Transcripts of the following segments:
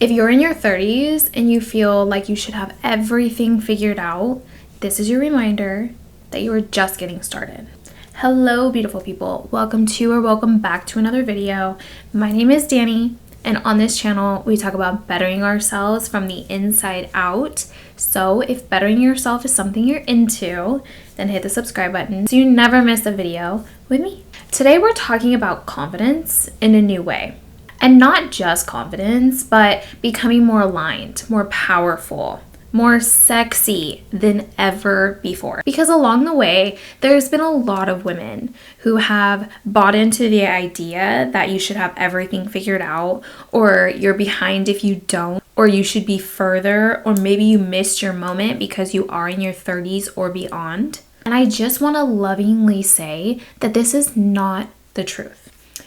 If you're in your 30s and you feel like you should have everything figured out, this is your reminder that you are just getting started. Hello, beautiful people. Welcome back to another video. My name is Danny, and on this channel, we talk about bettering ourselves from the inside out. So if bettering yourself is something you're into, then hit the subscribe button so you never miss a video with me. Today, we're talking about confidence in a new way. And not just confidence, but becoming more aligned, more powerful, more sexy than ever before. Because along the way, there's been a lot of women who have bought into the idea that you should have everything figured out, or you're behind if you don't, or you should be further, or maybe you missed your moment because you are in your 30s or beyond. And I just want to lovingly say that this is not the truth.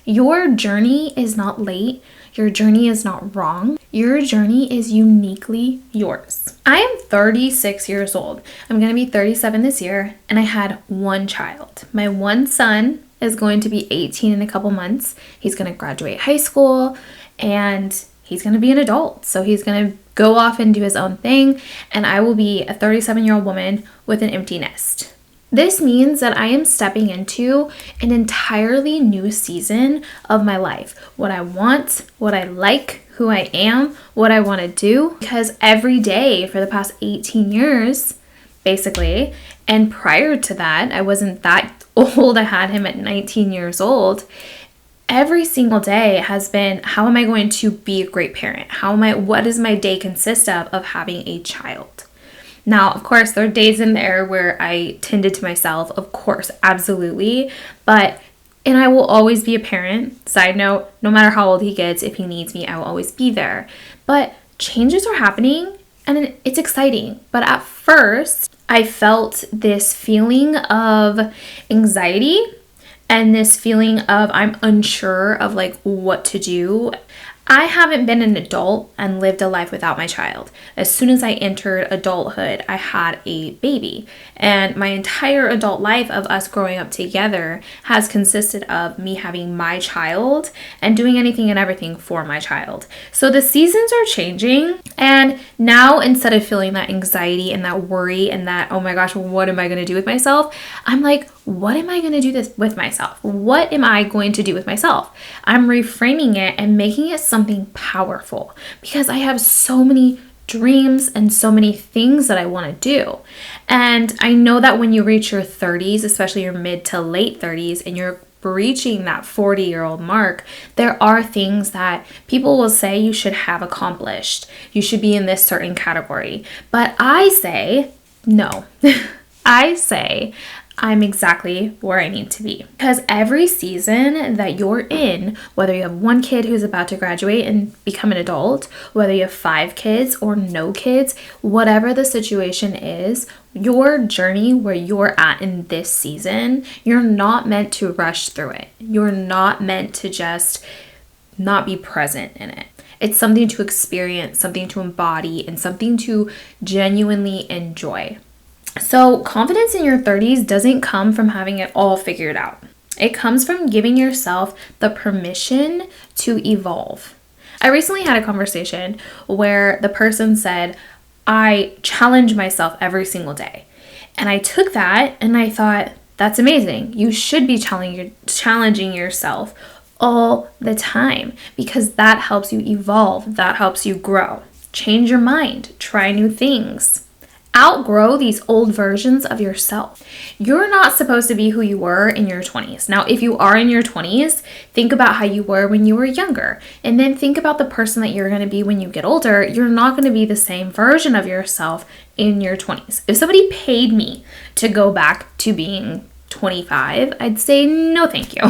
Your journey is not late. Your journey is not wrong. Your journey is uniquely yours. I am 36 years old. I'm going to be 37 this year, and I had one child. My one son is going to be 18 in a couple months. He's going to graduate high school, and he's going to be an adult. So he's going to go off and do his own thing, and I will be a 37-year-old woman with an empty nest. This means that I am stepping into an entirely new season of my life. What I want, what I like, who I am, what I want to do. Because every day for the past 18 years, basically, and prior to that, I wasn't that old. I had him at 19 years old. Every single day has been, how am I going to be a great parent? What does my day consist of having a child? Now, of course, there are days in there where I tended to myself, of course, absolutely. And I will always be a parent. Side note, no matter how old he gets, if he needs me, I will always be there. But changes are happening and it's exciting. But at first, I felt this feeling of anxiety and this feeling of I'm unsure of what to do. I haven't been an adult and lived a life without my child. As soon as I entered adulthood, I had a baby. And my entire adult life of us growing up together has consisted of me having my child and doing anything and everything for my child. So the seasons are changing. And now, instead of feeling that anxiety and that worry and that, oh my gosh, what am I going to do with myself? I'm like, what am I going to do this with myself? What am I going to do with myself? I'm reframing it and making it something powerful because I have so many dreams and so many things that I want to do. And I know that when you reach your 30s, especially your mid to late 30s, and you're reaching that 40-year-old mark, there are things that people will say you should have accomplished. You should be in this certain category. But I say, no. I say, I'm exactly where I need to be. Because every season that you're in, whether you have one kid who's about to graduate and become an adult, whether you have 5 kids or no kids, whatever the situation is, your journey where you're at in this season, you're not meant to rush through it. You're not meant to just not be present in it. It's something to experience, something to embody, and something to genuinely enjoy. So confidence in your 30s doesn't come from having it all figured out. It comes from giving yourself the permission to evolve. I recently had a conversation where the person said, I challenge myself every single day. And I took that and I thought, that's amazing. You should be challenging yourself all the time because that helps you evolve. That helps you grow. Change your mind. Try new things. Outgrow these old versions of yourself. You're not supposed to be who you were in your 20s. Now, if you are in your 20s, think about how you were when you were younger. And then think about the person that you're going to be when you get older. You're not going to be the same version of yourself in your 20s. If somebody paid me to go back to being 25, I'd say no thank you.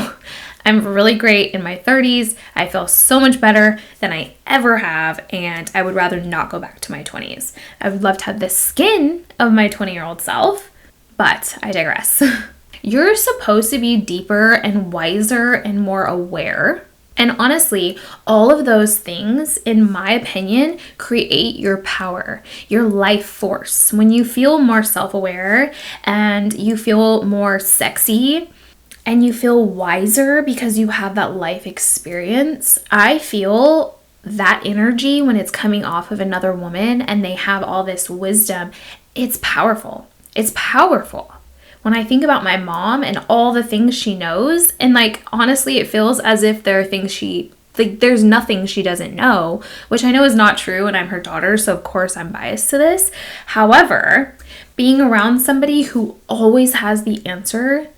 I'm really great in my 30s. I feel so much better than I ever have, and I would rather not go back to my 20s. I would love to have the skin of my 20-year-old self, but I digress. You're supposed to be deeper and wiser and more aware. And honestly, all of those things, in my opinion, create your power, your life force. When you feel more self-aware and you feel more sexy, and you feel wiser because you have that life experience, I feel that energy when it's coming off of another woman and they have all this wisdom, it's powerful. It's powerful. When I think about my mom and all the things she knows, and like, honestly, it feels as if there are things there's nothing she doesn't know, which I know is not true, and I'm her daughter, so of course I'm biased to this. However, being around somebody who always has the answer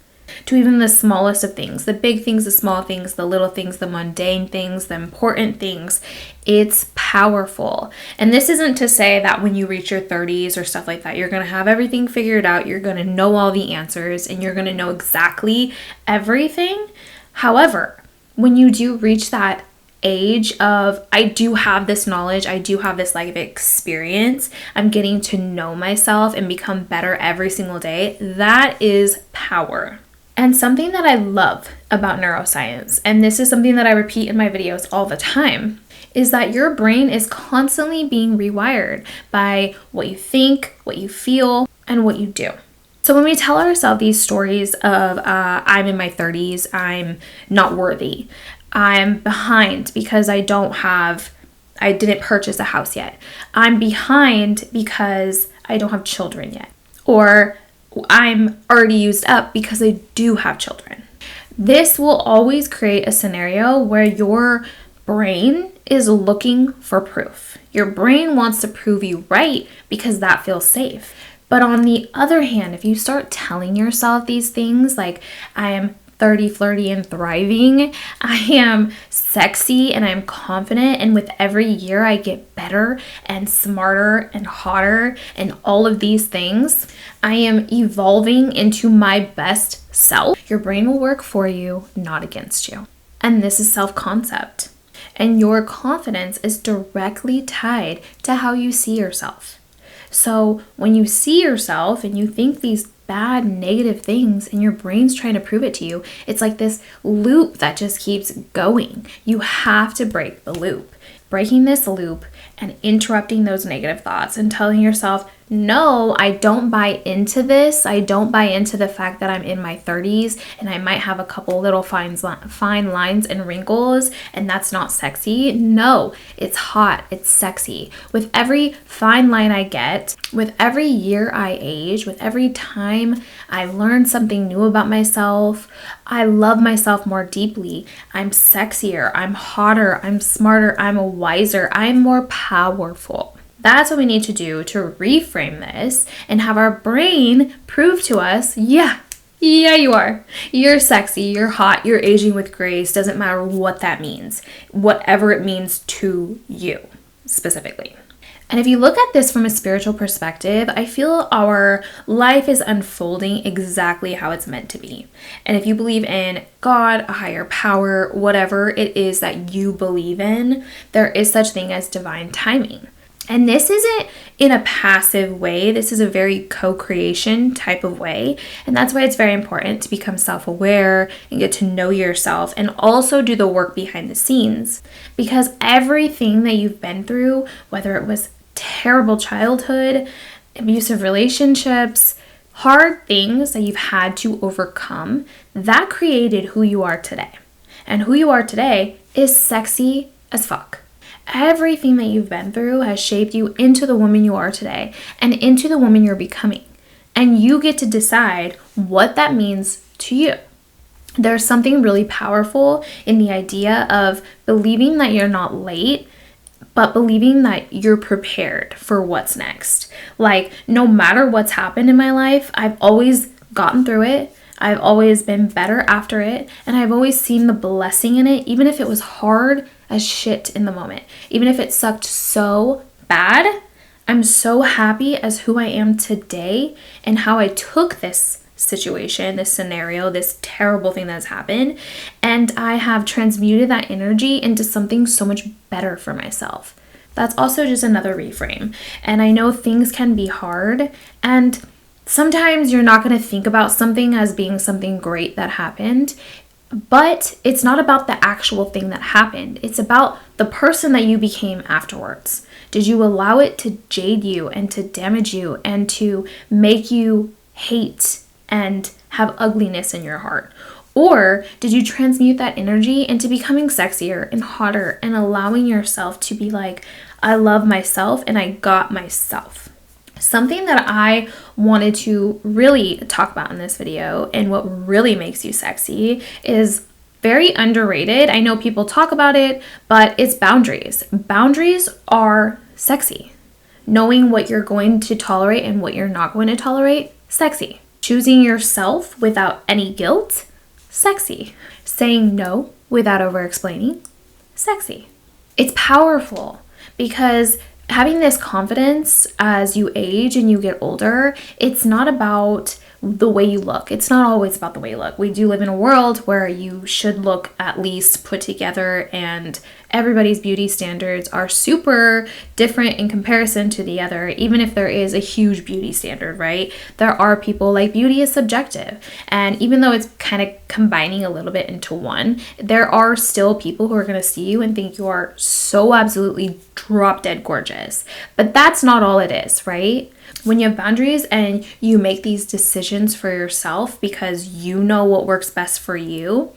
to even the smallest of things, the big things, the small things, the little things, the mundane things, the important things, it's powerful. And this isn't to say that when you reach your 30s or stuff like that, you're going to have everything figured out, you're going to know all the answers, and you're going to know exactly everything. However, when you do reach that age of, I do have this knowledge, I do have this life experience, I'm getting to know myself and become better every single day, that is power. And something that I love about neuroscience, and this is something that I repeat in my videos all the time, is that your brain is constantly being rewired by what you think, what you feel, and what you do. So when we tell ourselves these stories of, I'm in my 30s, I'm not worthy, I'm behind because I didn't purchase a house yet, I'm behind because I don't have children yet, or I'm already used up because I do have children. This will always create a scenario where your brain is looking for proof. Your brain wants to prove you right because that feels safe. But on the other hand, if you start telling yourself these things like, I am 30, flirty, and thriving, I am sexy and I'm confident, and with every year I get better and smarter and hotter and all of these things, I am evolving into my best self, your brain will work for you, not against you. And this is self-concept. And your confidence is directly tied to how you see yourself. So when you see yourself and you think these bad, negative things and your brain's trying to prove it to you, it's like this loop that just keeps going. You have to break the loop. Breaking this loop and interrupting those negative thoughts and telling yourself, no, I don't buy into this. I don't buy into the fact that I'm in my 30s and I might have a couple little fine lines and wrinkles and that's not sexy. No, it's hot. It's sexy. With every fine line I get, with every year I age, with every time I learn something new about myself, I love myself more deeply. I'm sexier. I'm hotter. I'm smarter. I'm wiser. I'm more powerful. That's what we need to do to reframe this and have our brain prove to us, yeah, you are. You're sexy, you're hot, you're aging with grace. Doesn't matter what that means, whatever it means to you specifically. And if you look at this from a spiritual perspective, I feel our life is unfolding exactly how it's meant to be. And if you believe in God, a higher power, whatever it is that you believe in, there is such thing as divine timing. And this isn't in a passive way. This is a very co-creation type of way. And that's why it's very important to become self-aware and get to know yourself and also do the work behind the scenes. Because everything that you've been through, whether it was terrible childhood, abusive relationships, hard things that you've had to overcome, that created who you are today. And who you are today is sexy as fuck. Everything that you've been through has shaped you into the woman you are today and into the woman you're becoming. And you get to decide what that means to you. There's something really powerful in the idea of believing that you're not late, but believing that you're prepared for what's next. Like, no matter what's happened in my life, I've always gotten through it. I've always been better after it, and I've always seen the blessing in it, even if it was hard as shit in the moment. Even if it sucked so bad, I'm so happy as who I am today and how I took this situation, this scenario, this terrible thing that's happened, and I have transmuted that energy into something so much better for myself. That's also just another reframe. And I know things can be hard, and sometimes you're not going to think about something as being something great that happened, but it's not about the actual thing that happened. It's about the person that you became afterwards. Did you allow it to jade you and to damage you and to make you hate and have ugliness in your heart? Or did you transmute that energy into becoming sexier and hotter and allowing yourself to be like, I love myself and I got myself? Something that I wanted to really talk about in this video and what really makes you sexy is very underrated. I know people talk about it, but it's boundaries. Boundaries are sexy. Knowing what you're going to tolerate and what you're not going to tolerate, sexy. Choosing yourself without any guilt, sexy. Saying no without over-explaining, sexy. It's powerful because having this confidence as you age and you get older, it's not about the way you look. It's not always about the way you look. We do live in a world where you should look at least put together, and everybody's beauty standards are super different in comparison to the other, even if there is a huge beauty standard, right? There are people like beauty is subjective. And even though it's kind of combining a little bit into one, there are still people who are going to see you and think you are so absolutely drop dead gorgeous. But that's not all it is, right? When you have boundaries and you make these decisions for yourself because you know what works best for you,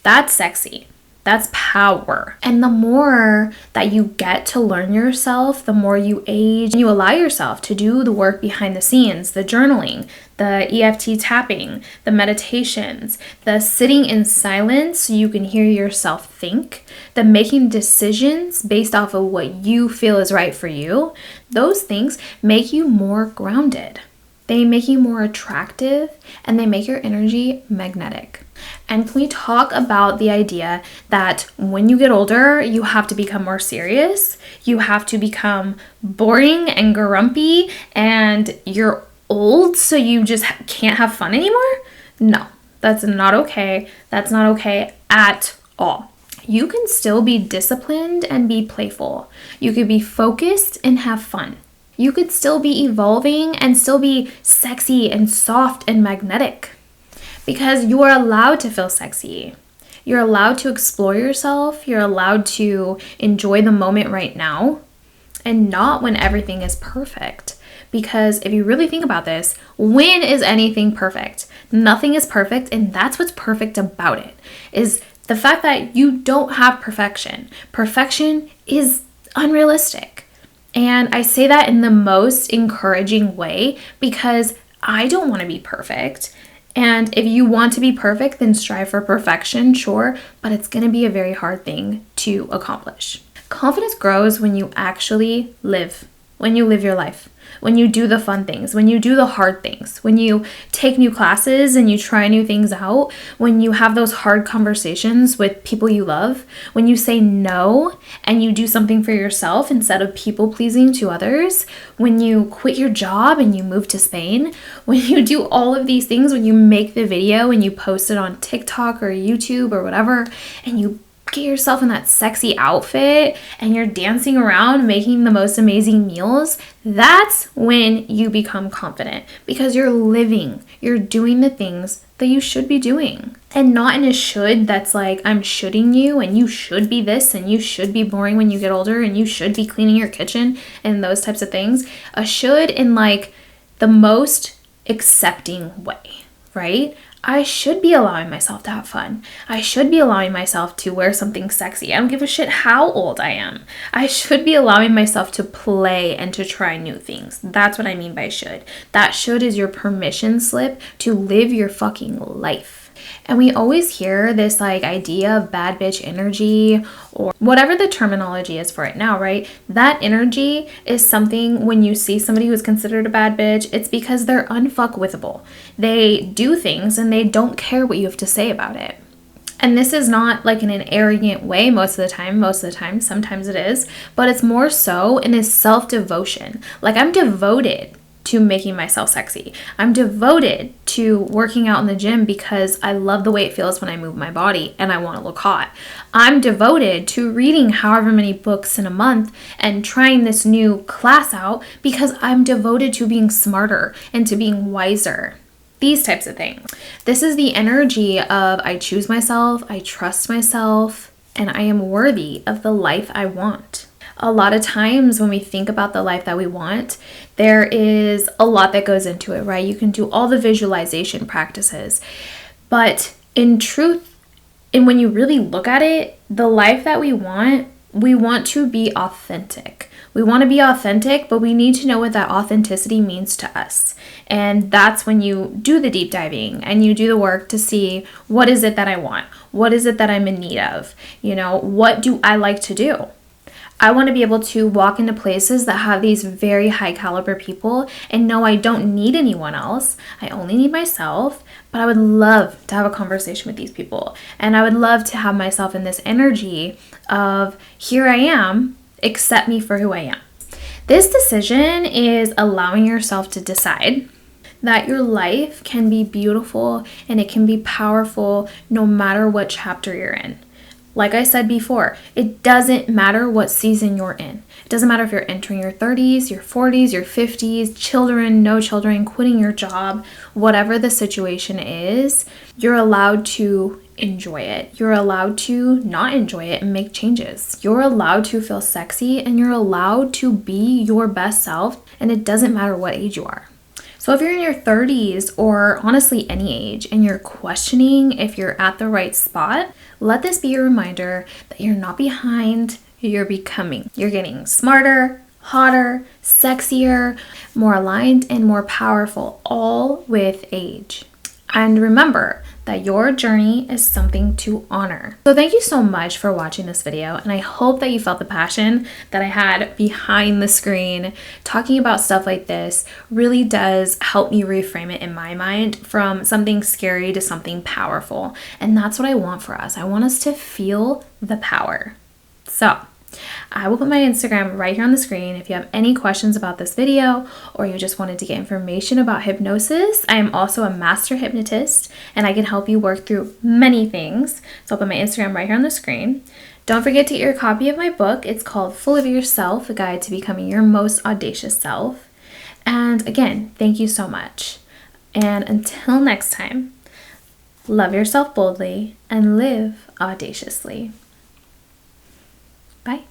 that's sexy. That's power. And the more that you get to learn yourself, the more you age, and you allow yourself to do the work behind the scenes, the journaling, the EFT tapping, the meditations, the sitting in silence so you can hear yourself think, the making decisions based off of what you feel is right for you. Those things make you more grounded. They make you more attractive, and they make your energy magnetic. And can we talk about the idea that when you get older, you have to become more serious, you have to become boring and grumpy, and you're old, so you just can't have fun anymore? No, that's not okay. That's not okay at all. You can still be disciplined and be playful. You could be focused and have fun. You could still be evolving and still be sexy and soft and magnetic, because you are allowed to feel sexy. You're allowed to explore yourself. You're allowed to enjoy the moment right now, and not when everything is perfect. Because if you really think about this, when is anything perfect? Nothing is perfect, and that's what's perfect about it, is the fact that you don't have perfection. Perfection is unrealistic. And I say that in the most encouraging way because I don't want to be perfect. And if you want to be perfect, then strive for perfection, sure, but it's going to be a very hard thing to accomplish. Confidence grows when you actually live, when you live your life, when you do the fun things, when you do the hard things, when you take new classes and you try new things out, when you have those hard conversations with people you love, when you say no and you do something for yourself instead of people pleasing to others, when you quit your job and you move to Spain, when you do all of these things, when you make the video and you post it on TikTok or YouTube or whatever, and you get yourself in that sexy outfit and you're dancing around making the most amazing meals, that's when you become confident, because you're living, you're doing the things that you should be doing, and not in a should that's like, I'm shoulding you and you should be this and you should be boring when you get older and you should be cleaning your kitchen and those types of things. A should in like the most accepting way, right? I should be allowing myself to have fun. I should be allowing myself to wear something sexy. I don't give a shit how old I am. I should be allowing myself to play and to try new things. That's what I mean by should. That should is your permission slip to live your fucking life. And we always hear this like idea of bad bitch energy, or whatever the terminology is for it now, right? That energy is something when you see somebody who's considered a bad bitch, it's because they're unfuckwithable. They do things and they don't care what you have to say about it. And this is not like in an arrogant way most of the time, sometimes it is, but it's more so in a self-devotion. Like, I'm devoted to making myself sexy. I'm devoted to working out in the gym because I love the way it feels when I move my body and I want to look hot. I'm devoted to reading however many books in a month and trying this new class out because I'm devoted to being smarter and to being wiser. These types of things. This is the energy of I choose myself, I trust myself, and I am worthy of the life I want. A lot of times when we think about the life that we want, there is a lot that goes into it, right? You can do all the visualization practices, but in truth, and when you really look at it, the life that we want to be authentic. We want to be authentic, but we need to know what that authenticity means to us. And that's when you do the deep diving and you do the work to see, what is it that I want? What is it that I'm in need of? What do I like to do? I want to be able to walk into places that have these very high caliber people and know I don't need anyone else. I only need myself, but I would love to have a conversation with these people. And I would love to have myself in this energy of, here I am, accept me for who I am. This decision is allowing yourself to decide that your life can be beautiful and it can be powerful no matter what chapter you're in. Like I said before, it doesn't matter what season you're in. It doesn't matter if you're entering your 30s, your 40s, your 50s, children, no children, quitting your job, whatever the situation is, you're allowed to enjoy it. You're allowed to not enjoy it and make changes. You're allowed to feel sexy and you're allowed to be your best self, and it doesn't matter what age you are. So if you're in your 30s or honestly any age and you're questioning if you're at the right spot, let this be a reminder that you're not behind, you're becoming. You're getting smarter, hotter, sexier, more aligned, and more powerful, all with age. And remember that your journey is something to honor. So thank you so much for watching this video, and I hope that you felt the passion that I had behind the screen. Talking about stuff like this really does help me reframe it in my mind from something scary to something powerful. And that's what I want for us. I want us to feel the power. So I will put my Instagram right here on the screen. If you have any questions about this video or you just wanted to get information about hypnosis, I am also a master hypnotist and I can help you work through many things. So I'll put my Instagram right here on the screen. Don't forget to get your copy of my book. It's called Full of Yourself, a guide to becoming your most audacious self. And again, thank you so much. And until next time, love yourself boldly and live audaciously. Bye.